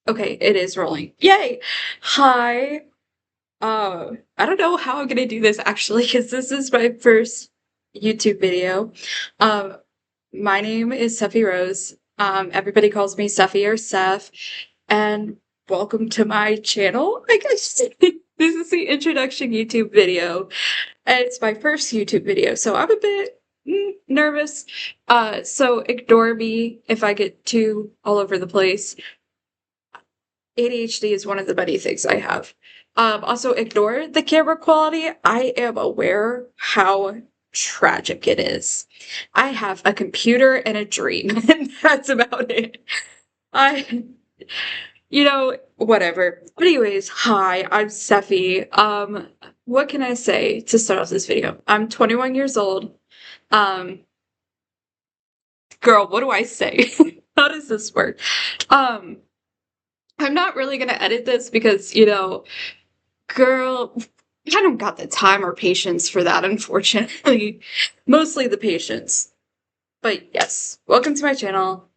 Okay, it is rolling. Yay! Hi. I don't know how I'm gonna do this actually, because this is my first YouTube video. Um, my name is Sephi Rose. Everybody calls me Sephi or Seth, and welcome to my channel. I guess this is the introduction YouTube video, and it's my first YouTube video, so I'm a bit nervous. So ignore me if I get too all over the place. ADHD is one of the many things I have. Also, ignore the camera quality. I am aware how tragic it is. I have a computer and a dream, and that's about it. I, whatever. But anyways, hi, I'm Sephi. What can I say to start off this video? I'm 21 years old. Um, Girl, what do I say? How does this work? Um, I'm not really gonna edit this because, girl, I don't got the time or patience for that, unfortunately. Mostly the patience. But yes, welcome to my channel.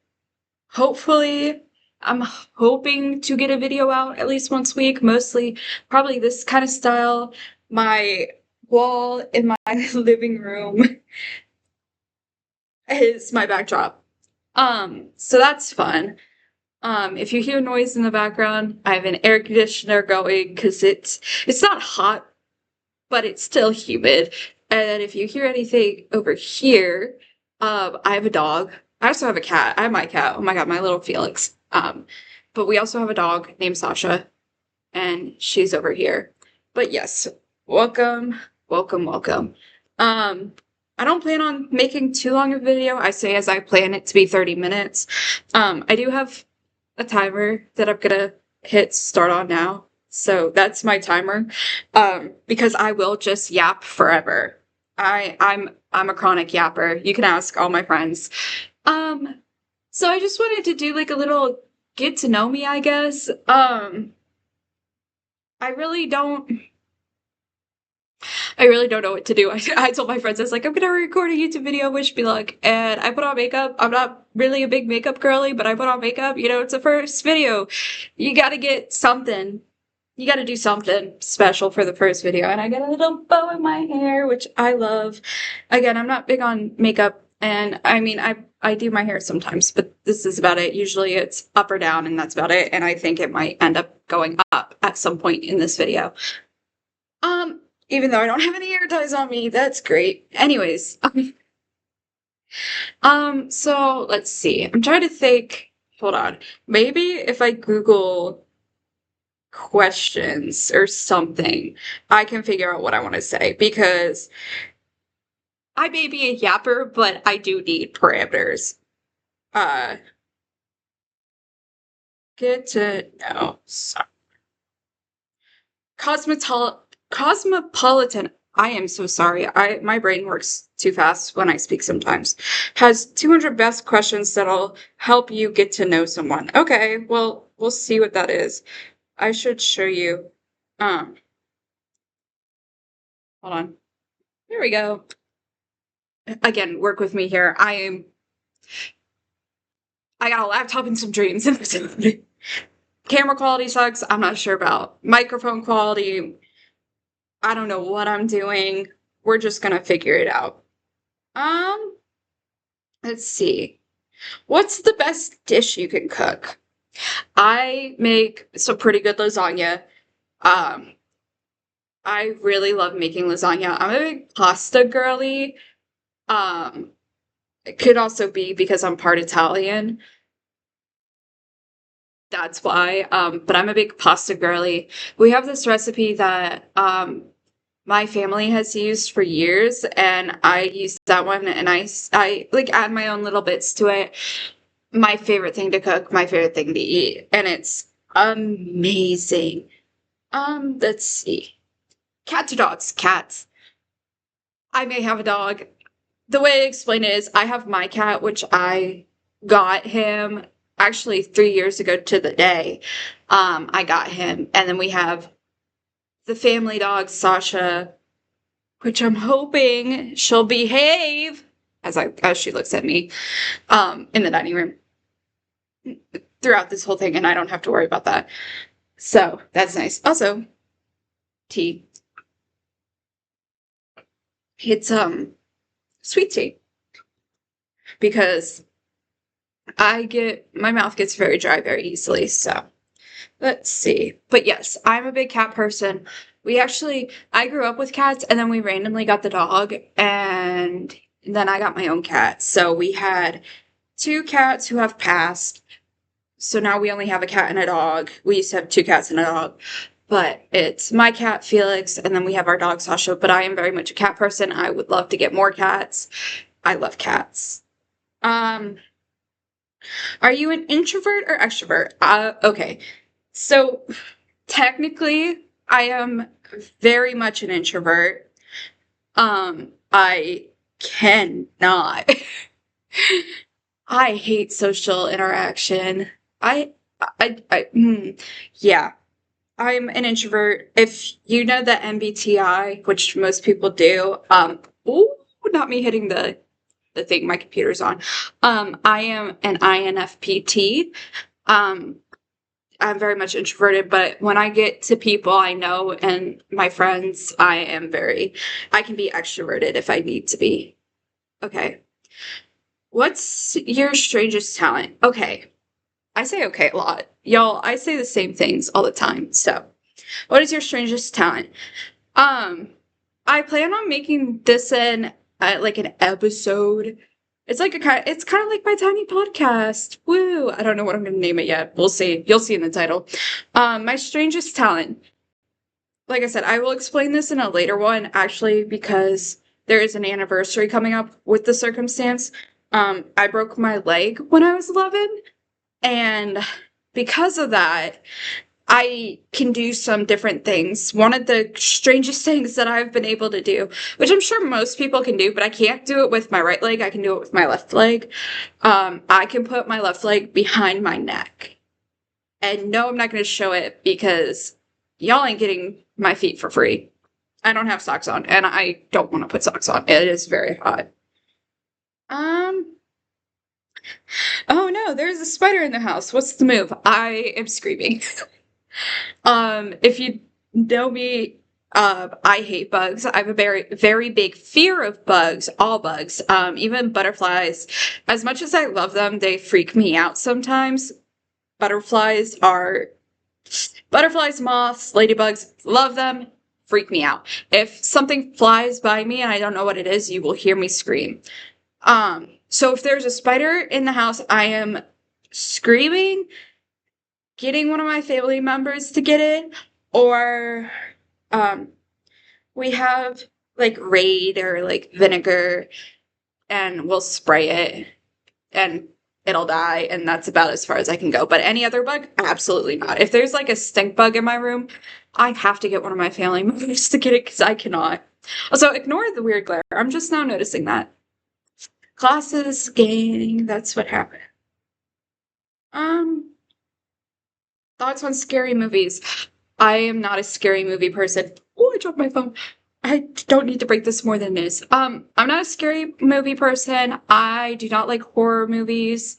Hopefully, I'm hoping to get a video out at least once a week, mostly probably this kind of style. My wall in my living room is my backdrop. So that's fun. If you hear noise in the background, I have an air conditioner going because it's not hot, but it's still humid. And if you hear anything over here, I have a dog. I also have a cat. I have my cat. Oh my god, my little Felix. But we also have a dog named Sasha, and she's over here. But yes, welcome, welcome, welcome. I don't plan on making too long a video. I say as I plan it to be 30 minutes. I do have a timer that I'm gonna hit start on now. So that's my timer. Because I will just yap forever. I'm a chronic yapper. You can ask all my friends. So I just wanted to do like a little get to know me, I guess. I really don't I really don't know what to do. I told my friends, I was like, I'm gonna record a YouTube video, wish me luck. And I put on makeup. I'm not really a big makeup girly, but I put on makeup. It's a first video. You gotta get something. You gotta do something special for the first video. And I got a little bow in my hair, which I love. Again, I'm not big on makeup. And I mean, I do my hair sometimes, but this is about it. Usually it's up or down, and that's about it. And I think it might end up going up at some point in this video. Even though I don't have any hair ties on me, that's great. Anyways, so let's see. I'm trying to think. Hold on. Maybe if I Google questions or something, I can figure out what I want to say because I may be a yapper, but I do need parameters. Uh, Get to know. Sorry. Cosmopolitan. I am so sorry. My brain works too fast when I speak sometimes. Has 200 best questions that'll help you get to know someone. Okay, well, we'll see what that is. I should show you. Hold on. There we go. Again, work with me here. I got a laptop and some dreams. Camera quality sucks. I'm not sure about microphone quality. I don't know what I'm doing. We're just gonna figure it out. Um, let's see. What's the best dish you can cook? I make some pretty good lasagna. Um, I really love making lasagna. I'm a big pasta girly. Um, it could also be because I'm part Italian. That's why. But I'm a big pasta girly. We have this recipe that my family has used for years, and I use that one, and I like add my own little bits to it. My favorite thing to cook, my favorite thing to eat, and it's amazing. Let's see. Cats or dogs? Cats. I may have a dog. The way I explain it is I have my cat, which I got him actually 3 years ago to the day. I got him. And then we have the family dog, Sasha, which I'm hoping she'll behave as she looks at me in the dining room. throughout this whole thing, and I don't have to worry about that. So that's nice. Also, tea. It's sweet tea because my mouth gets very dry very easily. So let's see. But yes, I'm a big cat person. I grew up with cats and then we randomly got the dog and then I got my own cat. So we had two cats who have passed. So now we only have a cat and a dog. We used to have two cats and a dog. But it's my cat, Felix, and then we have our dog, Sasha. But I am very much a cat person. I would love to get more cats. I love cats. Um, are you an introvert or extrovert? Okay. So technically, I am very much an introvert. I cannot. I hate social interaction. I, yeah. I'm an introvert. If you know the MBTI, which most people do, ooh, not me hitting the thing my computer's on. I am an INFPT. Um, I'm very much introverted, but when I get to people I know and my friends, I can be extroverted if I need to be. Okay. What's your strangest talent? Okay. I say okay a lot. Y'all, I say the same things all the time. So, what is your strangest talent? Um, I plan on making this like an episode. It's kind of like my tiny podcast. Woo! I don't know what I'm gonna name it yet. We'll see. You'll see in the title. My strangest talent. Like I said, I will explain this in a later one, actually, because there is an anniversary coming up with the circumstance. I broke my leg when I was 11, and because of that, I can do some different things. One of the strangest things that I've been able to do, which I'm sure most people can do, but I can't do it with my right leg. I can do it with my left leg. I can put my left leg behind my neck. And no, I'm not going to show it because y'all ain't getting my feet for free. I don't have socks on, and I don't want to put socks on. It is very hot. Um, oh no, there's a spider in the house. What's the move? I am screaming. If you know me, I hate bugs. I have a very, very big fear of bugs, all bugs, even butterflies. As much as I love them, they freak me out sometimes. Butterflies are butterflies, moths, ladybugs, love them, freak me out. If something flies by me and I don't know what it is, you will hear me scream. So if there's a spider in the house, I am screaming, getting one of my family members to get it, or um, we have like Raid or like vinegar, and we'll spray it, and it'll die, and that's about as far as I can go. But any other bug, absolutely not. If there's like a stink bug in my room, I have to get one of my family members to get it because I cannot. Also, ignore the weird glare. I'm just now noticing that. Glasses, gang, that's what happened. Um, Thoughts on scary movies. I am not a scary movie person. Oh, I dropped my phone. I don't need to break this more than it is. I'm not a scary movie person. I do not like horror movies.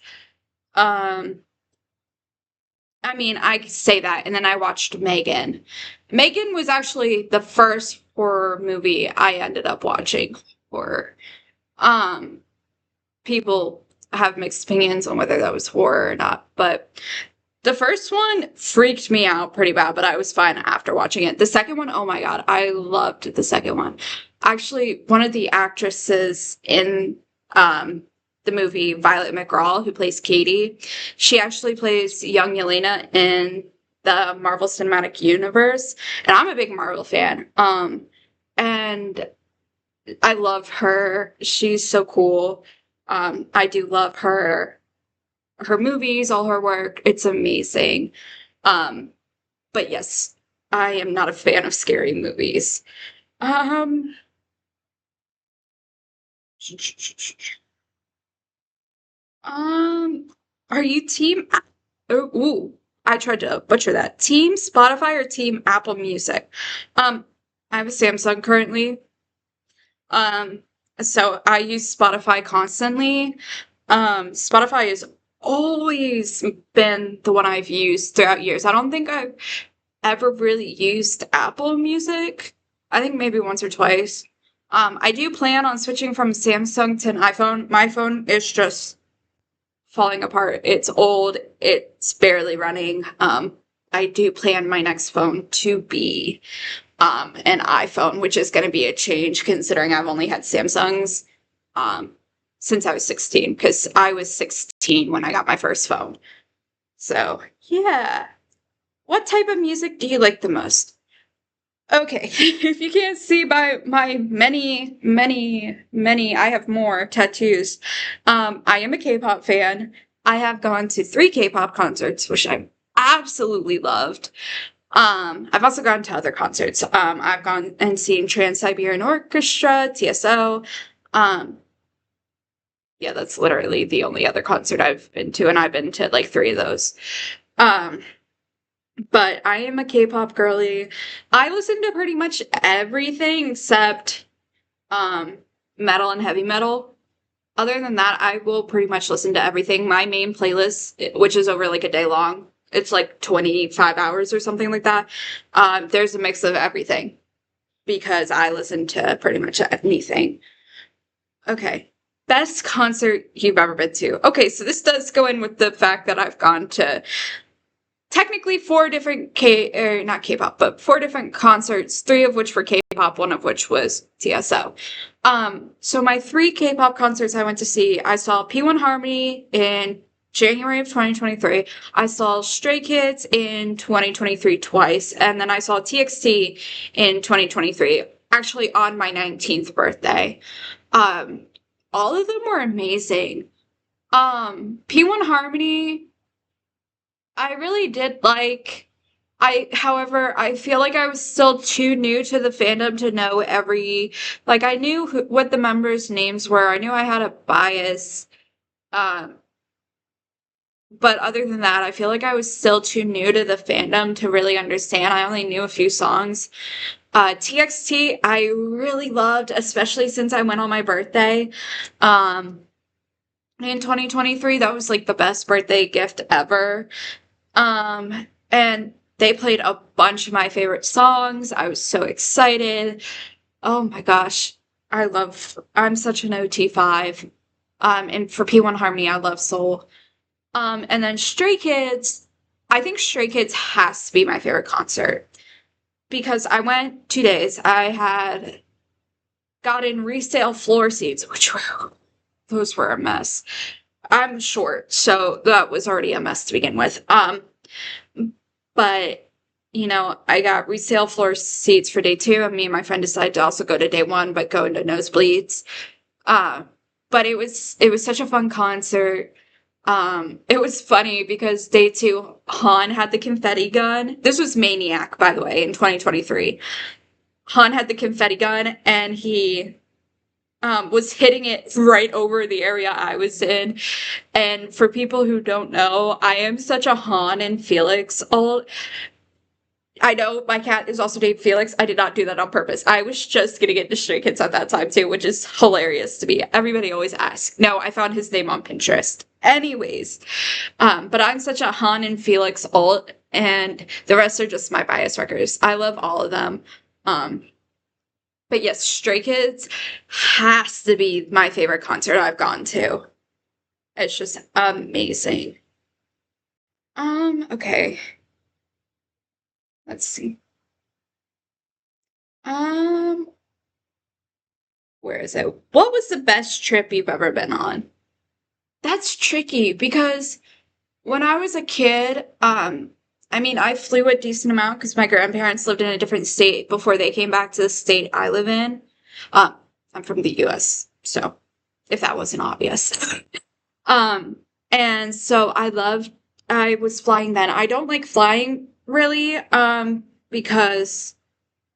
Um, I mean, I could say that, and then I watched Megan. Megan was actually the first horror movie I ended up watching. Horror. Um, People have mixed opinions on whether that was horror or not, but the first one freaked me out pretty bad, but I was fine after watching it. The second one, oh my god, I loved the second one. Actually, one of the actresses in the movie, Violet McGraw, who plays Katie, she actually plays young Yelena in the Marvel Cinematic Universe, and I'm a big Marvel fan. And I love her. She's so cool. I do love her movies, all her work. It's amazing. Um, but yes, I am not a fan of scary movies. Um, um, are you team? Oh, ooh, I tried to butcher that. Team Spotify or Team Apple Music? Um, I have a Samsung currently. Um, so I use Spotify constantly. Spotify is always been the one I've used throughout years. I don't think I've ever really used Apple Music. I think maybe once or twice. I do plan on switching from Samsung to an iPhone. My phone is just falling apart. It's old. It's barely running. I do plan my next phone to be an iPhone, which is going to be a change considering I've only had Samsungs um, since I was 16, because I was 16 when I got my first phone. So, yeah. What type of music do you like the most? Okay, if you can't see by my many, I have more tattoos. I am a K-pop fan. I have gone to 3 K-pop concerts, which I absolutely loved. I've also gone to other concerts. I've gone and seen Trans-Siberian Orchestra, TSO. Um, yeah, that's literally the only other concert I've been to, and I've been to like 3 of those. Um, but I am a K-pop girly. I listen to pretty much everything except um metal and heavy metal. Other than that, I will pretty much listen to everything. My main playlist, which is over like a day long, it's like 25 hours or something like that. There's a mix of everything because I listen to pretty much anything. Okay. Best concert you've ever been to. Okay, so this does go in with the fact that I've gone to technically 4 different not K-pop, but 4 different concerts, 3 of which were K-pop, 1 of which was TSO. So my 3 K-pop concerts I went to see, I saw P1 Harmony in January of 2023. I saw Stray Kids in 2023 twice, and then I saw TXT in 2023, actually on my 19th birthday. Um, all of them were amazing. P1 Harmony, I really did like. However, I feel like I was still too new to the fandom to know like I knew what the members' names were. I knew I had a bias. Um, but other than that, I feel like I was still too new to the fandom to really understand. I only knew a few songs. TXT, I really loved, especially since I went on my birthday. In 2023, that was like the best birthday gift ever. And they played a bunch of my favorite songs. I was so excited. Oh my gosh. I'm such an OT5. And for P1 Harmony, I love Soul. And then Stray Kids, I think Stray Kids has to be my favorite concert because I went 2 days. I had gotten resale floor seats, those were a mess. I'm short, so that was already a mess to begin with. But I got resale floor seats for day 2, and me and my friend decided to also go to day 1, but go into nosebleeds. But it was such a fun concert. It was funny because day 2, Han had the confetti gun. This was Maniac, by the way, in 2023. Han had the confetti gun, and he was hitting it right over the area I was in. And for people who don't know, I am such a Han and Felix alt. I know my cat is also named Felix. I did not do that on purpose. I was just getting into Stray Kids at that time too, which is hilarious to me. Everybody always asks. No, I found his name on Pinterest. Anyways, but I'm such a Han and Felix alt, and the rest are just my bias wreckers. I love all of them. But yes, Stray Kids has to be my favorite concert I've gone to. It's just amazing. Okay. Let's see. Um, where is it? What was the best trip you've ever been on? That's tricky because when I was a kid, I mean, I flew a decent amount because my grandparents lived in a different state before they came back to the state I live in. Um, I'm from the US, so if that wasn't obvious. um, and so I was flying then. I don't like flying really, because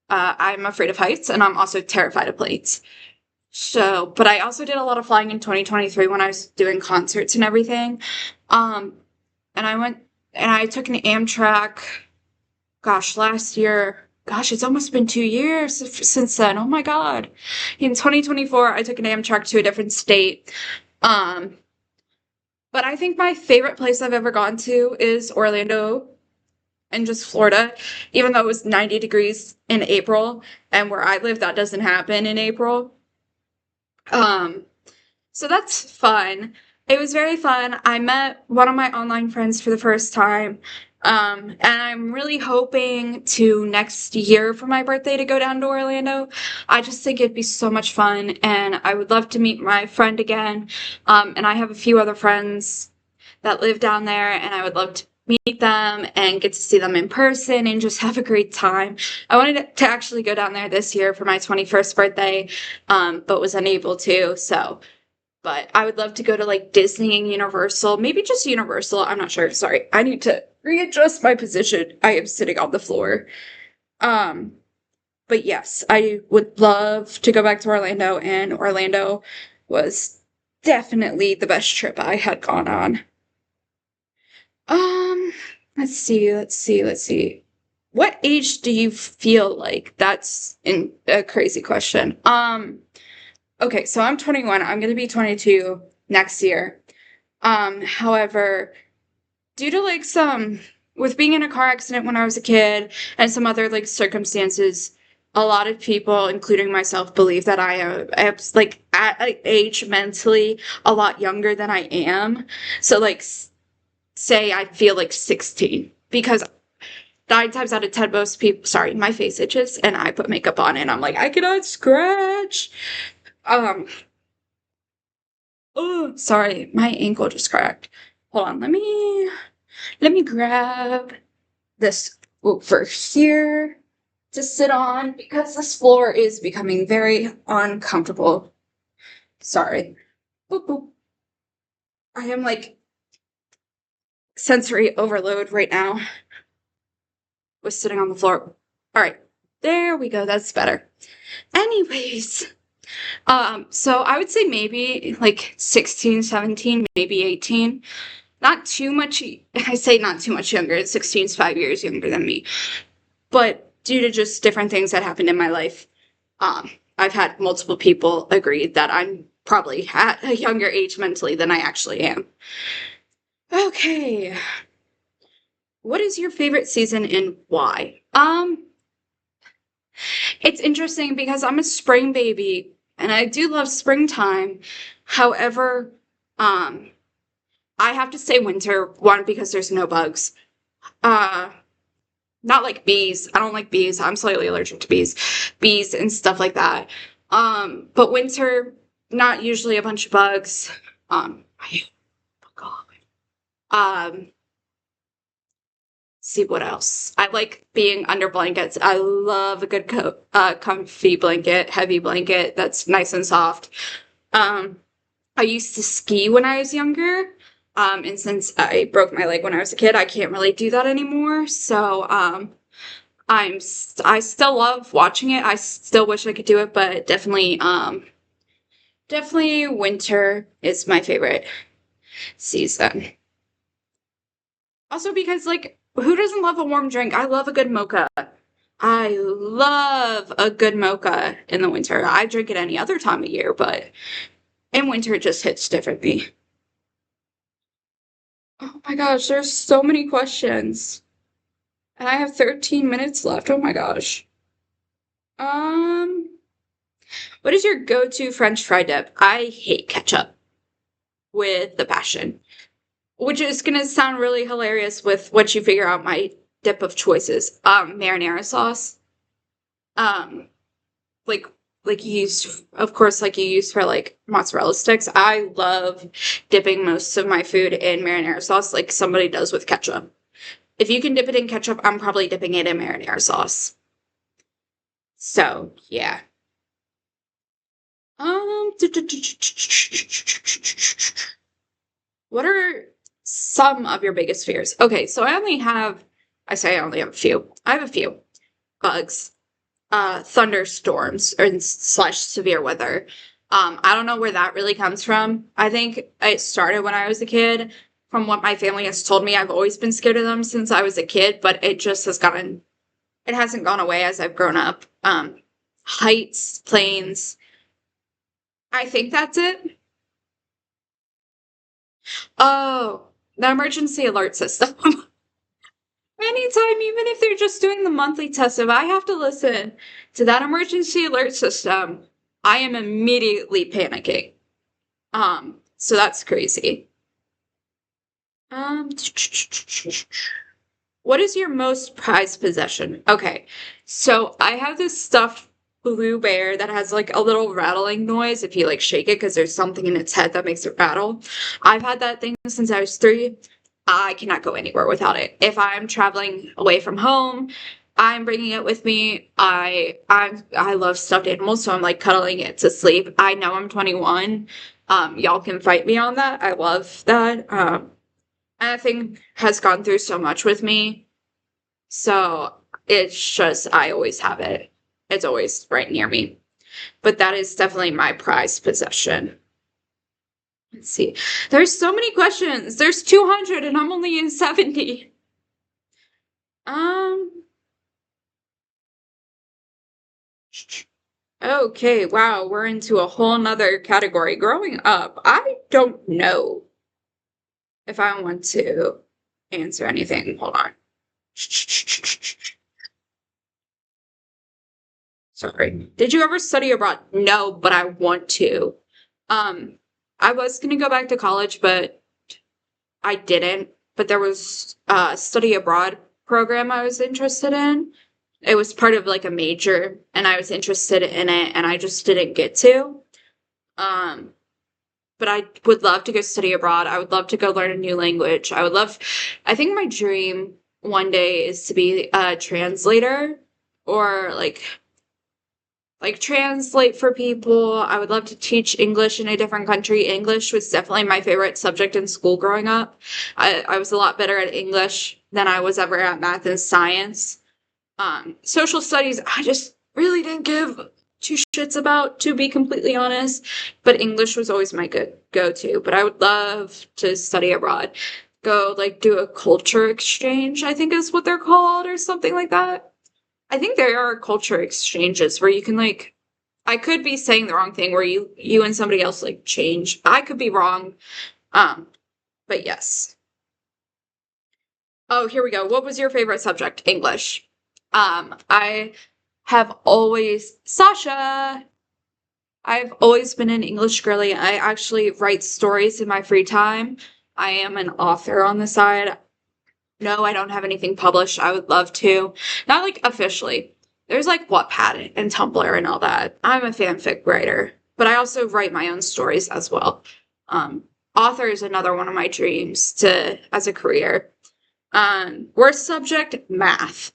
I'm afraid of heights and I'm also terrified of planes. So, but I also did a lot of flying in 2023 when I was doing concerts and everything. Um, and I took an Amtrak, gosh, last year. Gosh, it's almost been 2 years since then. Oh my God. In 2024, I took an Amtrak to a different state. Um, But I think my favorite place I've ever gone to is Orlando and just Florida, even though it was 90 degrees in April, and where I live, that doesn't happen in April. Um, so that's fun. It was very fun. I met one of my online friends for the first time. And I'm really hoping to next year for my birthday to go down to Orlando. I just think it'd be so much fun, and I would love to meet my friend again. And I have a few other friends that live down there, and I would love to meet them and get to see them in person and just have a great time. I wanted to actually go down there this year for my 21st birthday, but was unable to. But I would love to go to like Disney and Universal, maybe just Universal. I'm not sure. Sorry, I need to readjust my position. I am sitting on the floor. Um, but yes, I would love to go back to Orlando, and Orlando was definitely the best trip I had gone on. Um, let's see. What age do you feel like? That's a crazy question. Okay, so I'm 21. I'm gonna be 22 next year. However, due to like some with being in a car accident when I was a kid and some other like circumstances, a lot of people, including myself, believe that I am like at an age mentally a lot younger than I am. So like say I feel like 16 because 9 times out of 10 most people, sorry, my face itches and I put makeup on and I'm like, I cannot scratch. Um, oh, sorry, my ankle just cracked. Hold on, let me grab this over here to sit on because this floor is becoming very uncomfortable. Sorry. Boop, boop. I am like sensory overload right now with sitting on the floor. All right, there we go. That's better. Anyways, so I would say maybe like 16, 17, maybe 18. Not too much, I say not too much younger. 16 is 5 years younger than me. But due to just different things that happened in my life, I've had multiple people agree that I'm probably at a younger age mentally than I actually am. Okay. What is your favorite season and why? It's interesting because I'm a spring baby and I do love springtime. However, um, I have to say winter, one, because there's no bugs. Uh, Not like bees. I don't like bees. I'm slightly allergic to bees. Bees and stuff like that. But winter, not usually a bunch of bugs. Oh God. Um, see what else. I like being under blankets. I love a good comfy blanket, heavy blanket that's nice and soft. Um, I used to ski when I was younger. And since I broke my leg when I was a kid, I can't really do that anymore. So, I still love watching it. I still wish I could do it, but definitely winter is my favorite season. Also because like who doesn't love a warm drink? I love a good mocha. I love a good mocha in the winter. I drink it any other time of year, but in winter it just hits differently. Oh my gosh, there's so many questions. And I have 13 minutes left. Oh my gosh. Um, what is your go-to French fry dip? I hate ketchup with the passion, which is gonna sound really hilarious with what you figure out my dip of choices. Marinara sauce. Um, like like you use, of course, like you use for like mozzarella sticks. I love dipping most of my food in marinara sauce, like somebody does with ketchup. If you can dip it in ketchup, I'm probably dipping it in marinara sauce. So yeah. Um, what are some of your biggest fears? Okay, so I say I only have a few. I have a few. Bugs, thunderstorms, or slash severe weather. I don't know where that really comes from. I think it started when I was a kid. From what my family has told me, I've always been scared of them since I was a kid, but it hasn't gone away as I've grown up. Heights, planes. I think that's it. Oh, the emergency alert system. Anytime, even if they're just doing the monthly test, if I have to listen to that emergency alert system, I am immediately panicking. So that's crazy. Um, what is your most prized possession? Okay, so I have this stuffed blue bear that has like a little rattling noise if you like shake it because there's something in its head that makes it rattle. I've had that thing since I was 3. I cannot go anywhere without it. If I'm traveling away from home, I'm bringing it with me. I love stuffed animals, so I'm like cuddling it to sleep. I know I'm 21. Y'all can fight me on that. I love that. And that thing has gone through so much with me. So it's just, I always have it. It's always right near me. But that is definitely my prized possession. Let's see. There's so many questions. There's 200 and I'm only in 70. Um, okay, wow, we're into a whole nother category. Growing up, I don't know if I want to answer anything. Hold on. Sorry. Did you ever study abroad? No, but I want to. Um, I was gonna go back to college, but I didn't. But there was a study abroad program I was interested in. It was part of like a major, and I was interested in it, and I just didn't get to. Um, but I would love to go study abroad. I would love to go learn a new language. I think my dream one day is to be a translator or like translate for people. I would love to teach English in a different country. English was definitely my favorite subject in school growing up. I was a lot better at English than I was ever at math and science. Social studies, I just really didn't give two shits about, to be completely honest. But English was always my good go-to. But I would love to study abroad. Go like do a culture exchange, I think is what they're called, or something like that. I think there are culture exchanges where you can like I could be saying the wrong thing where you and somebody else like change. I could be wrong. Um, but yes. Oh, here we go. What was your favorite subject? English. I have always Sasha. I've always been an English girly. I actually write stories in my free time. I am an author on the side. No, I don't have anything published. I would love to. Not like officially. There's like Wattpad and Tumblr and all that. I'm a fanfic writer, but I also write my own stories as well. Um, Author is another one of my dreams to as a career. Worst subject, math.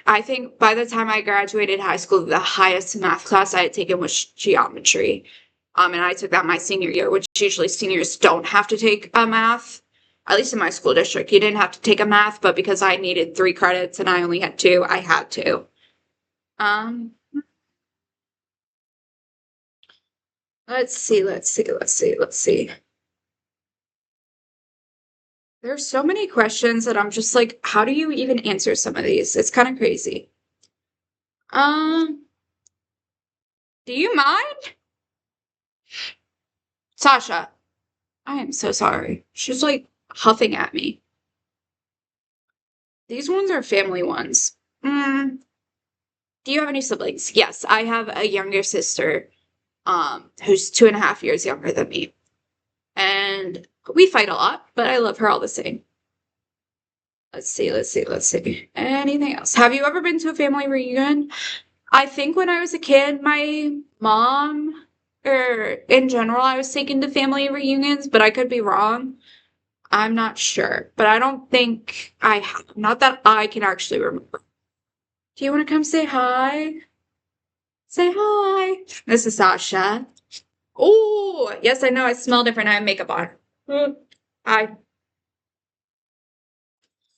I think by the time I graduated high school, the highest math class I had taken was geometry. And I took that my senior year, which usually seniors don't have to take a math. At least in my school district, you didn't have to take a math, but because I needed 3 credits and I only had 2, I had to. Um, let's see. There's so many questions that I'm just like, how do you even answer some of these? It's kind of crazy. Um, do you mind? Sasha, I am so sorry. She's like huffing at me. These ones are family ones. Mm, do you have any siblings? Yes, I have a younger sister, who's 2.5 years younger than me. And we fight a lot, but I love her all the same. Let's see. Anything else? Have you ever been to a family reunion? I think when I was a kid, my mom, or in general, I was taken to family reunions, but I could be wrong. I'm not sure, but I don't think I have. Not that I can actually remember. Do you want to come say hi? Say hi. This is Sasha. Oh, yes, I know I smell different. I have makeup on. Mm. Hi.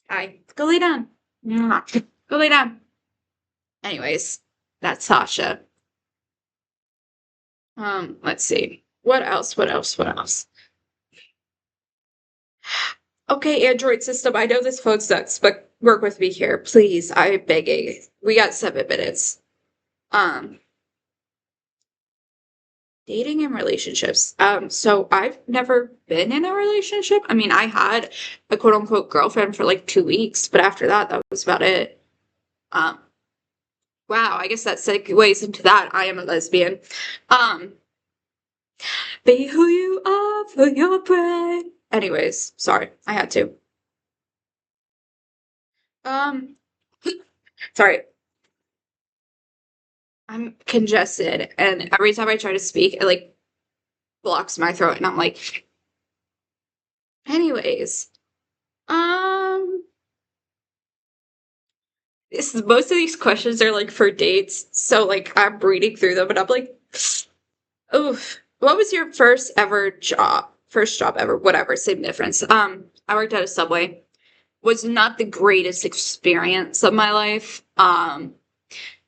Hi. Go lay down. Mwah. Go lay down. Anyways, that's Sasha. Let's see. What else? Okay, Android system, I know this phone sucks, but work with me here, please. I'm begging. We got 7 minutes. Um, Dating and relationships. So I've never been in a relationship. I mean, I had a quote unquote girlfriend for like 2 weeks, but after that, that was about it. Um, wow, I guess that segues into that. I am a lesbian. Um, be who you are for your pride. Anyways, sorry, I had to. Um, sorry, I'm congested, and every time I try to speak, it like blocks my throat, and I'm like, anyways, um, most of these questions are like for dates, so like I'm reading through them, and I'm like, oof. What was your first ever job? First job ever, whatever, same difference. I worked at a Subway. Was not the greatest experience of my life.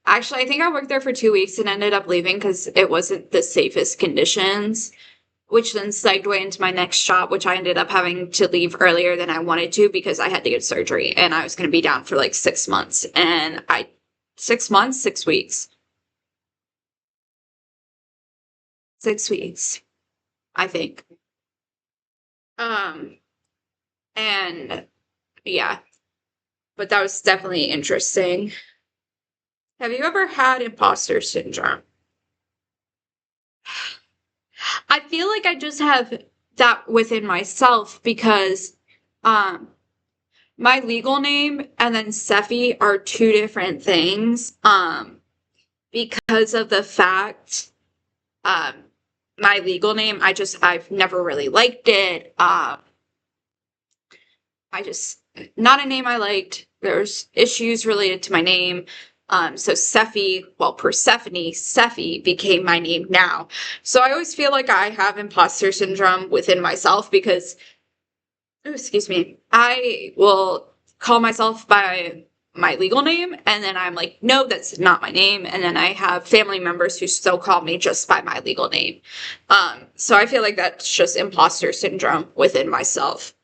Actually, I think I worked there for 2 weeks and ended up leaving because it wasn't the safest conditions, which then segued into my next job, which I ended up having to leave earlier than I wanted to because I had to get surgery and I was going to be down for like 6 months. 6 months, 6 weeks, 6 weeks, I think. Um, and yeah, but that was definitely interesting. Have you ever had imposter syndrome? I feel like I just have that within myself because um my legal name and then Sephi are two different things. Because of the fact um my legal name, I've never really liked it. I just not a name I liked. There's issues related to my name. So Sephi, well, Persephone, Sephi became my name now. So I always feel like I have imposter syndrome within myself because, oh, excuse me, I will call myself by my legal name and then I'm like, no, that's not my name. And then I have family members who still call me just by my legal name. So I feel like that's just imposter syndrome within myself.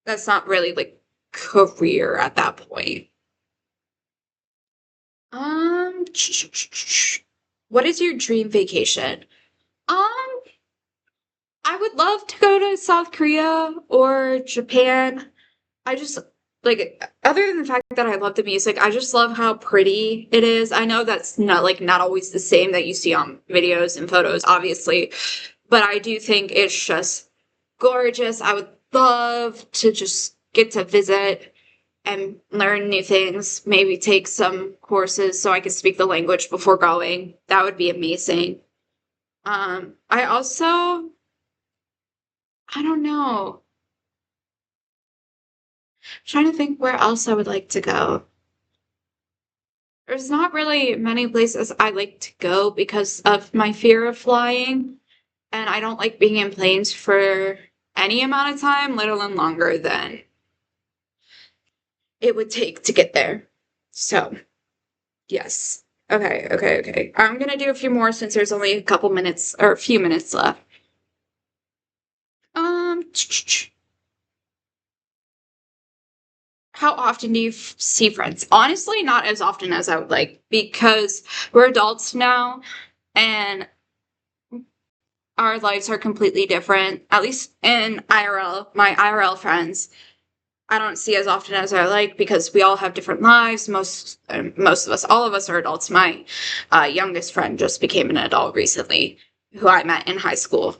That's not really like career at that point. Um, what is your dream vacation? Um, I would love to go to South Korea or Japan. I just like other than the fact that I love the music, I just love how pretty it is. I know that's not always the same that you see on videos and photos, obviously, but I do think it's just gorgeous. I would love to just get to visit and learn new things, maybe take some courses so I could speak the language before going. That would be amazing. I also, I don't know, trying to think where else I would like to go. There's not really many places I like to go because of my fear of flying, and I don't like being in planes for any amount of time, let alone longer than it would take to get there. So, yes. Okay, okay, okay. I'm gonna do a few more since there's only a couple minutes or a few minutes left. Um, how often do you see friends? Honestly, not as often as I would like because we're adults now and our lives are completely different. At least in IRL, my IRL friends, I don't see as often as I like because we all have different lives. Most of us, all of us are adults. My youngest friend just became an adult recently, who I met in high school.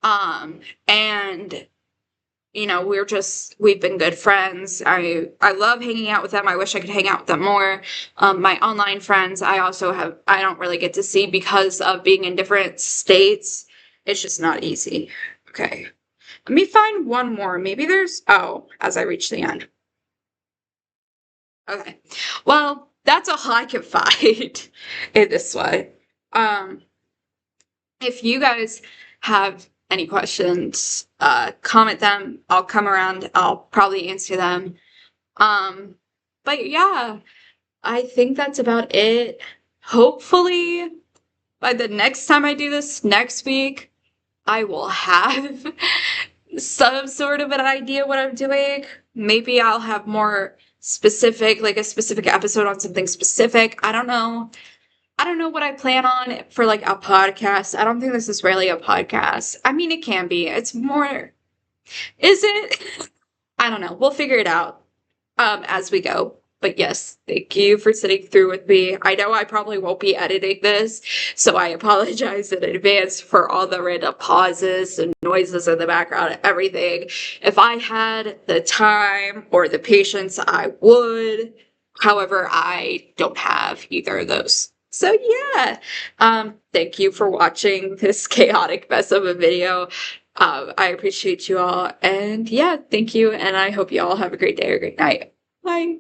And we've been good friends. I love hanging out with them. I wish I could hang out with them more. My online friends, I don't really get to see because of being in different states. It's just not easy. Okay. Let me find one more. Maybe as I reach the end. Okay. Well, that's all I can find in this way. Um, if you guys have any questions, comment them. I'll come around. I'll probably answer them. Um, but yeah, I think that's about it. Hopefully, by the next time I do this next week, I will have some sort of an idea what I'm doing. Maybe I'll have more specific, like a specific episode on something specific. I don't know. I don't know what I plan on for like a podcast. I don't think this is really a podcast. I mean, it can be. It's more, is it? I don't know. We'll figure it out as we go. But yes, thank you for sitting through with me. I know I probably won't be editing this, so I apologize in advance for all the random pauses and noises in the background and everything. If I had the time or the patience, I would. However, I don't have either of those. So yeah, thank you for watching this chaotic mess of a video. I appreciate you all, and yeah, thank you, and I hope you all have a great day or great night. Bye.